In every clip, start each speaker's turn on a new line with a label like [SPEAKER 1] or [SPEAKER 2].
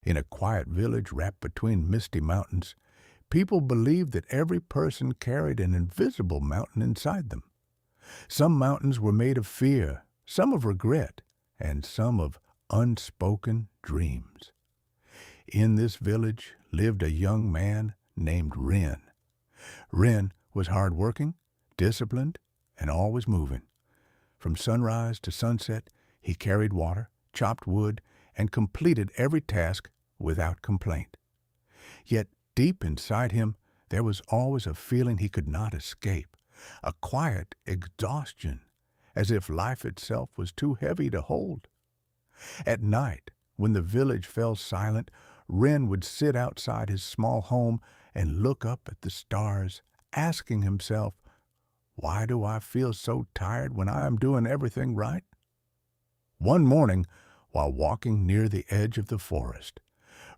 [SPEAKER 1] In a quiet village wrapped between misty mountains, people believed that every person carried an invisible mountain inside them. Some mountains were made of fear, some of regret, and some of unspoken dreams. In this village lived a young man named Ren. Ren was hard-working, disciplined, and always moving. From sunrise to sunset, he carried water, chopped wood, and completed every task without complaint. Yet deep inside him, there was always a feeling he could not escape, a quiet exhaustion, as if life itself was too heavy to hold. At night, when the village fell silent, Ren would sit outside his small home and look up at the stars, asking himself, "Why do I feel so tired when I am doing everything right?" One morning, while walking near the edge of the forest,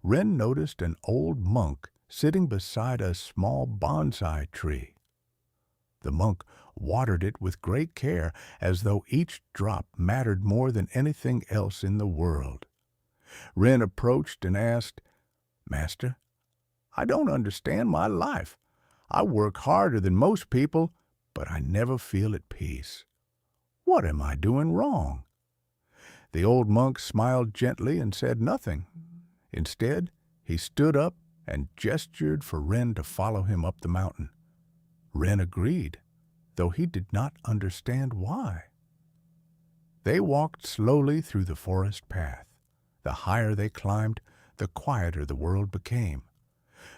[SPEAKER 1] Ren noticed an old monk sitting beside a small bonsai tree. The monk watered it with great care, as though each drop mattered more than anything else in the world. Ren approached and asked, "Master, I don't understand my life. I work harder than most people, but I never feel at peace. What am I doing wrong?" The old monk smiled gently and said nothing. Instead, he stood up and gestured for Ren to follow him up the mountain. Ren agreed, though he did not understand why. They walked slowly through the forest path. The higher they climbed, the quieter the world became.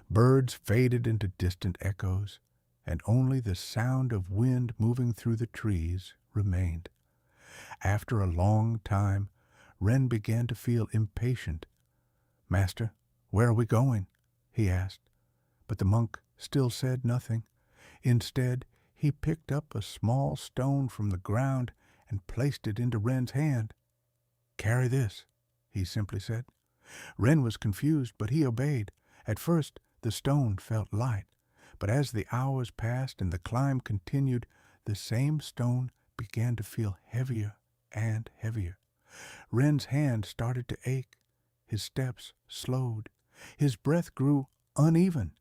[SPEAKER 1] Birds faded into distant echoes, and only the sound of wind moving through the trees remained. After a long time, Ren began to feel impatient. "Master, where are we going?" he asked. But the monk still said nothing. Instead, he picked up a small stone from the ground and placed it into Ren's hand. "Carry this," he simply said. Ren was confused, but he obeyed. At first, the stone felt light, but as the hours passed and the climb continued, the same stone began to feel heavier and heavier. Ren's hand started to ache. His steps slowed. His breath grew uneven.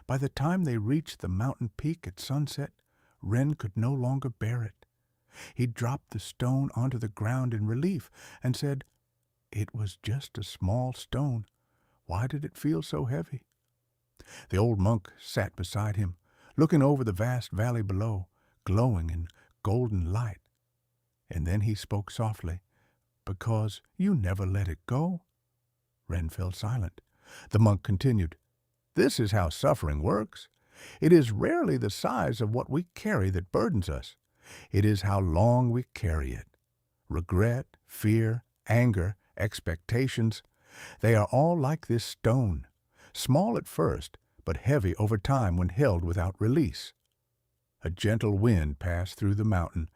[SPEAKER 1] By the time they reached the mountain peak at sunset, Ren could no longer bear it. He dropped the stone onto the ground in relief and said, "It was just a small stone. Why did it feel so heavy?" The old monk sat beside him, looking over the vast valley below, glowing in golden light. And then he spoke softly, "Because you never let it go." Ren fell silent. The monk continued, "This is how suffering works. It is rarely the size of what we carry that burdens us. It is how long we carry it. Regret, fear, anger, expectations, they are all like this stone, small at first, but heavy over time when held without release." A gentle wind passed through the mountain,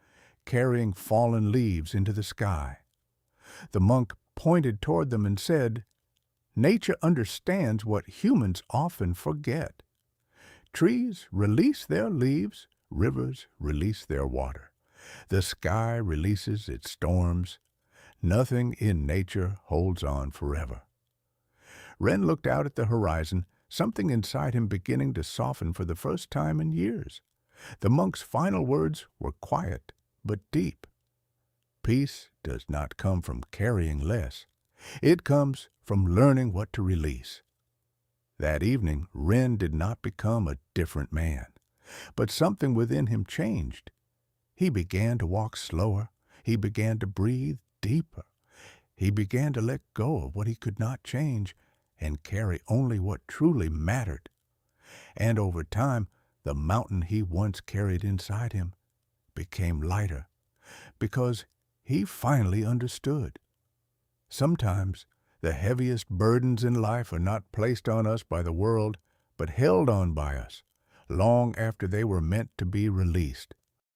[SPEAKER 1] carrying fallen leaves into the sky. The monk pointed toward them and said, "Nature understands what humans often forget. Trees release their leaves, rivers release their water. The sky releases its storms. Nothing in nature holds on forever." Ren looked out at the horizon, something inside him beginning to soften for the first time in years. The monk's final words were quiet but deep. Peace does not come from carrying less. It comes from learning what to release. That evening, Ren did not become a different man, but something within him changed. He began to walk slower. He began to breathe deeper. He began to let go of what he could not change and carry only what truly mattered. And over time, the mountain he once carried inside him became lighter because he finally understood. Sometimes the heaviest burdens in life are not placed on us by the world, but held on by us long after they were meant to be released.